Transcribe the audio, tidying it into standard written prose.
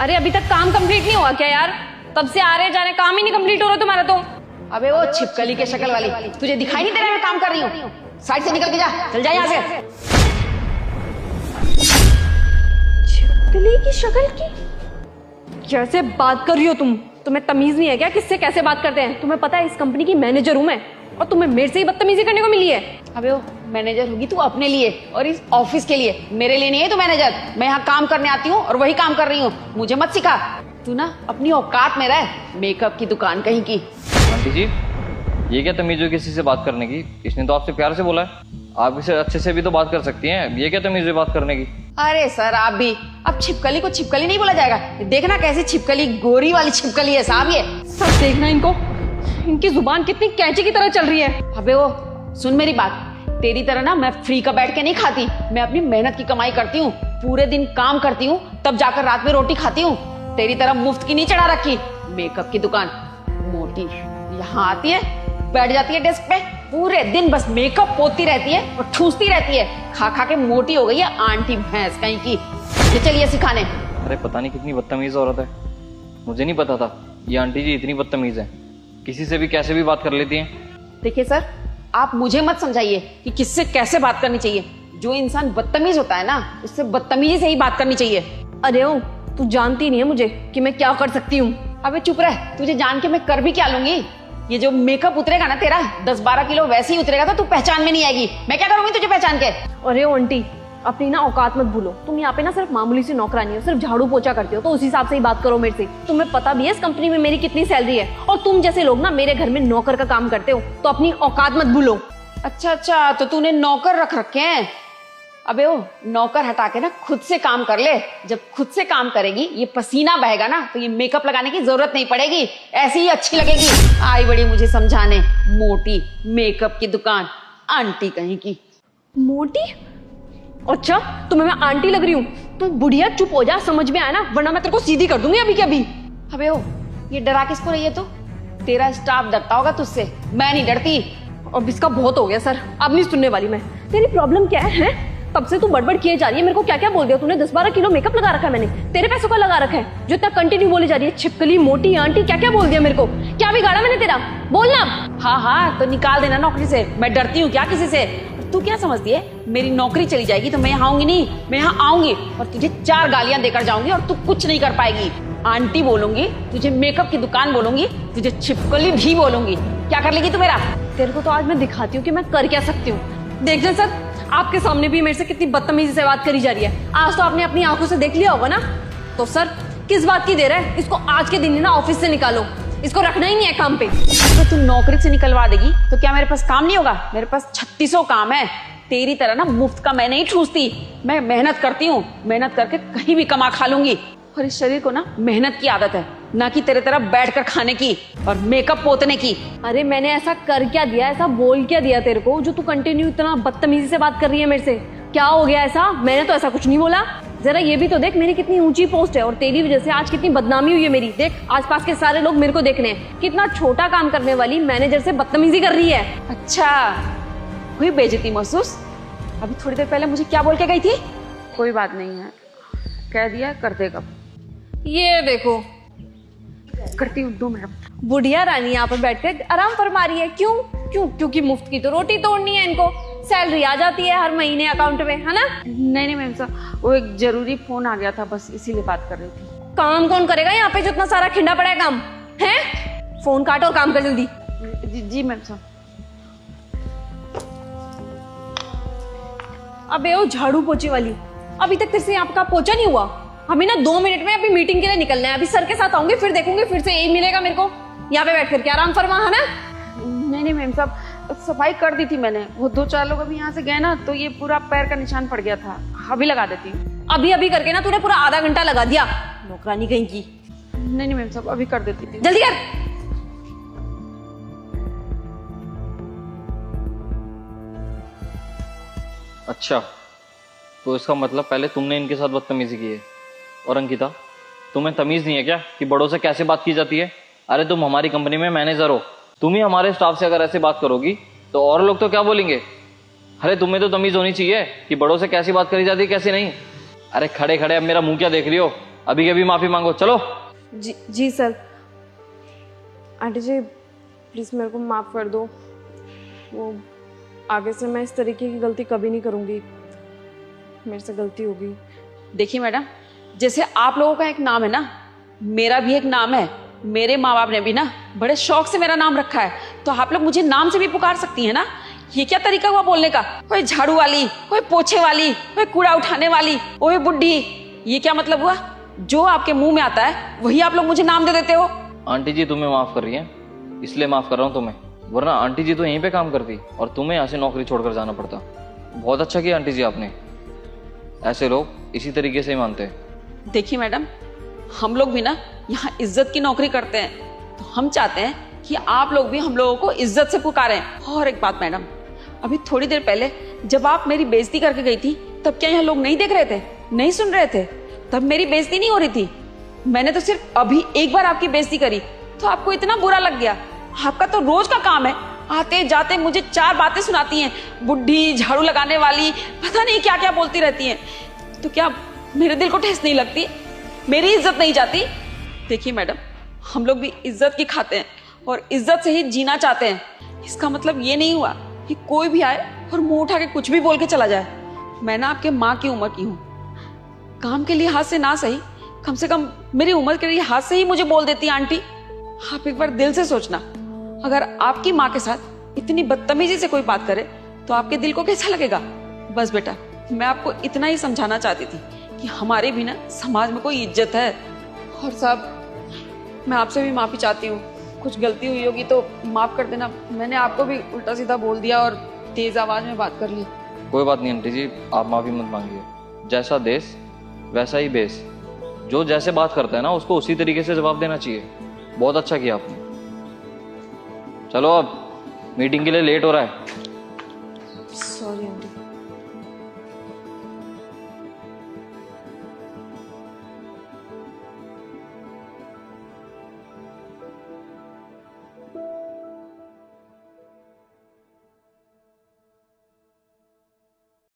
अरे अभी तक काम कंप्लीट नहीं हुआ क्या यार? तब से आ रहे जा रहे, काम ही नहीं कंप्लीट हो रहा तुम्हारा तो। अबे वो छिपकली के शक्ल वाली, तुझे दिखाई नहीं दे रहा मैं काम कर रही हूँ? साइड से निकल के जा, चल जा यहाँ से। छिपकली की शक्ल की? कैसे बात कर रही हो तुम? तुम्हें तमीज नहीं है क्या किससे कैसे बात करते हैं? तुम्हें पता है इस कंपनी की मैनेजर हूं मैं, और तुम्हें मेरे से ही बदतमीजी करने को मिली है। अबे वो मैनेजर होगी तू अपने लिए और इस ऑफिस के लिए, मेरे लिए नहीं है तू मैनेजर। मैं यहाँ काम करने आती हूँ और वही काम कर रही हूँ, मुझे मत सिखा। तू ना अपनी औकात में रह, मेकअप की दुकान कहीं की। आंटी जी, ये क्या तमीज हुई किसी से बात करने की? इसने तो आपसे प्यार से बोला है, आप इसे अच्छे से भी तो बात कर सकती हैं। ये क्या तमीज हुई बात करने की? अरे सर आप भी, अब छिपकली को छिपकली नहीं बोला जाएगा। देखना कैसी छिपकली, गोरी वाली छिपकली है साहब ये। सब देखना इनको, इनकी जुबान कितनी कैंची की तरह चल रही है। अबे वो सुन मेरी बात, तेरी तरह ना मैं फ्री का बैठ के नहीं खाती। मैं अपनी मेहनत की कमाई करती हूँ, पूरे दिन काम करती हूँ, तब जाकर रात में रोटी खाती हूँ। तेरी तरह मुफ्त की नहीं चढ़ा रखी। मेकअप की दुकान मोटी यहाँ आती है, बैठ जाती है डेस्क पे, पूरे दिन बस मेकअप पोतती रहती है और ठूसती रहती है। खा खा के मोटी हो गई है आंटी भैंस कहीं की। ये चलिए सिखाने। अरे पता नहीं कितनी बदतमीज औरत है, मुझे नहीं पता था ये आंटी जी इतनी बदतमीज है, किसी से भी कैसे भी बात कर लेती हैं। देखिए सर, आप मुझे मत समझाइए कि किससे कैसे बात करनी चाहिए। जो इंसान बदतमीज होता है ना, उससे बदतमीजी से ही बात करनी चाहिए। अरे ओ, तू जानती नहीं है मुझे कि मैं क्या कर सकती हूँ। अबे चुप रह, तुझे जान के मैं कर भी क्या लूंगी। ये जो मेकअप उतरेगा ना तेरा 10-12 किलो वैसे ही उतरेगा, तो तू पहचान में नहीं आएगी। मैं क्या करूंगी तुझे पहचान के? अरे ओ आंटी, अपनी ना औकात मत भूलो। तुम यहाँ पे ना सिर्फ मामूली सी नौकरानी हो, सिर्फ झाड़ू पोछा करती हो, तो उस हिसाब से ही बात करो मेरे से। तुम्हें पता भी है इस कंपनी में मेरी कितनी सैलरी है, और तुम जैसे लोग ना मेरे घर में नौकर का काम करते हो, तो अपनी औकात मत भूलो। अच्छा, तो तूने नौकर रख रखे हैं? अबे ओ, नौकर हटा के ना खुद से काम कर ले। जब खुद से काम करेगी, ये पसीना बहेगा ना, तो ये मेकअप लगाने की जरूरत नहीं पड़ेगी, ऐसी ही अच्छी लगेगी। आई बड़ी मुझे समझाने, मोटी मेकअप की दुकान, आंटी कहीं की। मोटी? अच्छा, तुम्हें मैं आंटी लग रही हूँ? तू बुढ़िया चुप हो जा, समझ में आया ना, वरना मैं तेरे को सीधी कर दूंगी अभी के अभी। अबे ओ, ये डरा किसको रही है तू? तेरा स्टाफ डरता होगा तुझसे, मैं नहीं डरती। अब इसका बहुत हो गया सर, अब नहीं सुनने वाली मैं। तेरी प्रॉब्लम क्या है? तब से तू बड़बड़ किए जा रही है। मेरे को क्या क्या बोल दिया तूने? 10-12 किलो मेकअप लगा रखा है मैंने, तेरे पैसों का लगा रखा है, जो इतना कंटिन्यू बोली जा रही है। छिपकली, मोटी, आंटी, क्या क्या बोल दिया मेरे को? क्या बिगाड़ा मैंने तेरा? बोलना। हाँ, तो निकाल देना नौकरी से। मैं डरती हूँ क्या किसी से? तू क्या समझती है मेरी नौकरी चली जाएगी तो मैं यहाँ आऊंगी नहीं? मैं यहाँ आऊंगी और तुझे 4 गालियां देकर जाऊंगी और तू कुछ नहीं कर पाएगी। आंटी बोलूंगी, तुझे मेकअप की दुकान बोलूंगी, तुझे छिपकली भी बोलूंगी। क्या कर लेगी तू मेरा? तेरे को तो आज मैं दिखाती हूँ कि मैं कर क्या सकती हूँ। देख ले सर, आपके सामने भी मेरे से कितनी बदतमीजी से बात करी जा रही है। आज तो आपने अपनी आंखों से देख लिया होगा ना। तो सर किस बात की देर है? इसको आज के दिन ही ना ऑफिस से निकालो, इसको रखना ही नहीं है काम पे। तो तू नौकरी से निकलवा देगी तो क्या मेरे पास काम नहीं होगा? मेरे पास 3600 काम है। तेरी तरह ना मुफ्त का मैं नहीं ठूसती, मैं मेहनत करती हूँ। मेहनत करके कहीं भी कमा खा लूंगी। और इस शरीर को ना मेहनत की आदत है, ना कि तेरे तरह बैठकर खाने की और मेकअप पोतने की। अरे मैंने ऐसा कर क्या दिया, ऐसा बोल क्या दिया तेरे को जो तू कंटिन्यू इतना बदतमीजी से बात कर रही है मेरे से? क्या हो गया ऐसा? मैंने तो ऐसा कुछ नहीं बोला। जरा ये भी तो देख मेरी कितनी ऊंची पोस्ट है, और तेरी वजह से आज कितनी बदनामी हुई है मेरी। देख आसपास के सारे लोग मेरे को देख रहे हैं, कितना छोटा काम करने वाली मैनेजर से बदतमीजी कर रही है। अच्छा, हुई बेइज्जती महसूस? अभी थोड़ी देर पहले मुझे क्या बोल के गई थी? कोई बात नहीं है, कह दिया, कर देगा। ये देखो, करती हूँ 2 मिनट। बुढ़िया रानी यहाँ पर बैठकर आराम फरमा रही है। क्यों? क्योंकि मुफ्त की तो रोटी तोड़नी है इनको। सैलरी आ जाती है हर महीने अकाउंट में, है ना? नहीं मैम साहब, वो एक जरूरी फोन आ गया था, बस इसीलिए बात कर रही थी। काम कौन करेगा यहाँ पे जो इतना सारा खिंडा पड़ा है काम है? फोन काटो और काम कर जल्दी। जी मैम साहब। अबे ओ झाड़ू पोछे वाली, अभी तक तेरे से यहाँ का पोछा नहीं हुआ? हमें ना 2 मिनट में अभी मीटिंग के लिए निकलना है। अभी सर के साथ आऊंगी, फिर देखूंगी, फिर से यही मिलेगा मेरे को। यहाँ पे बैठ करके आराम फरमा, है ना? नहीं मैम साहब, सफाई कर दी थी मैंने। वो 2-4 लोग अभी यहाँ से गए ना, तो ये पूरा पैर का निशान पड़ गया था। अभी लगा देती हूँ। अभी करके ना तूने पूरा आधा घंटा लगा दिया, नौकरानी कहीं की। नहीं मैम साहब, अभी कर देती थी। जल्दी कर। अच्छा, तो इसका मतलब पहले तुमने इनके साथ बदतमीजी की है। और अंकिता, तुम्हें तमीज नहीं है क्या कि बड़ों से कैसे बात की जाती है? अरे तुम हमारी कंपनी में मैनेजर हो, तुम ही हमारे स्टाफ से अगर ऐसे बात करोगी तो और लोग तो क्या बोलेंगे? अरे तुम्हें तो तमीज होनी चाहिए कि बड़ों से कैसी बात करी जाती है, कैसे नहीं। अरे खड़े खड़े अब मेरा मुंह क्या देख रही हो? अभी के अभी माफी मांगो, चलो। जी सर। आंटी जी प्लीज़ मेरे को माफ़ कर दो, वो आगे से मैं इस तरीके की गलती कभी नहीं करूँगी, मेरे से गलती होगी। देखिए मैडम, जैसे आप लोगों का एक नाम है ना, मेरा भी एक नाम है। मेरे माँ बाप ने भी ना बड़े शौक से मेरा नाम रखा है, तो आप लोग मुझे नाम से भी पुकार सकती हैं ना। ये क्या तरीका हुआ बोलने का? कोई झाड़ू वाली, कोई पोछे वाली, कोई कूड़ा उठाने वाली, ओए बुड्ढी, ये क्या मतलब हुआ? जो आपके मुंह में आता है वही आप लोग मुझे नाम दे देते हो। आंटी जी तुम्हें माफ कर रही हैं, इसलिए माफ कर रहा हूँ तुम्हें, वरना आंटी जी तो यहीं पे काम करती और तुम्हें यहाँ से नौकरी छोड़कर जाना पड़ता। बहुत अच्छा किया आंटी जी आपने, ऐसे लोग इसी तरीके से ही मानते हैं। देखिए मैडम, हम लोग भी ना यहाँ इज्जत की नौकरी करते हैं, तो हम चाहते हैं कि आप लोग भी हम लोगों को इज्जत से पुकारें। और एक बात मैडम, अभी थोड़ी देर पहले जब आप मेरी बेइज्जती करके गई थी, तब क्या यहाँ लोग नहीं देख रहे थे, नहीं सुन रहे थे? तब मेरी बेइज्जती नहीं हो रही थी। मैंने तो सिर्फ अभी एक बार आपकी बेइज्जती करी तो आपको इतना बुरा लग गया। आपका तो रोज का काम है, आते जाते मुझे 4 बातें सुनाती हैं, बुढ़ी, झाड़ू लगाने वाली, पता नहीं क्या क्या बोलती रहती हैं। तो क्या मेरे दिल को ठेस नहीं लगती? मेरी इज्जत नहीं जाती? देखिए मैडम, हम लोग भी इज्जत की खाते हैं और इज्जत से ही जीना चाहते हैं। इसका मतलब ये नहीं हुआ कि कोई भी आए और मुंह उठा के कुछ भी बोल के चला जाए। मैं ना आपके माँ की उम्र की हूँ, काम के लिहाज से ना सही, कम से कम मेरी उम्र के लिहाज से ही मुझे बोल देती आंटी। आप एक बार दिल से सोचना, अगर आपकी माँ के साथ इतनी बदतमीजी से कोई बात करे तो आपके दिल को कैसा लगेगा? बस बेटा, मैं आपको इतना ही समझाना चाहती थी कि हमारे भी ना समाज में कोई इज्जत है। और साहब, मैं आपसे भी माफी चाहती हूँ, कुछ गलती हुई होगी तो माफ कर देना। मैंने आपको भी उल्टा सीधा बोल दिया और तेज आवाज में बात कर ली। कोई बात नहीं आंटी जी, आप माफी मत मांगिए। जैसा देश वैसा ही बेस, जो जैसे बात करता है ना उसको उसी तरीके से जवाब देना चाहिए। बहुत अच्छा किया आपने। चलो अब मीटिंग के लिए लेट हो रहा है। सॉरी।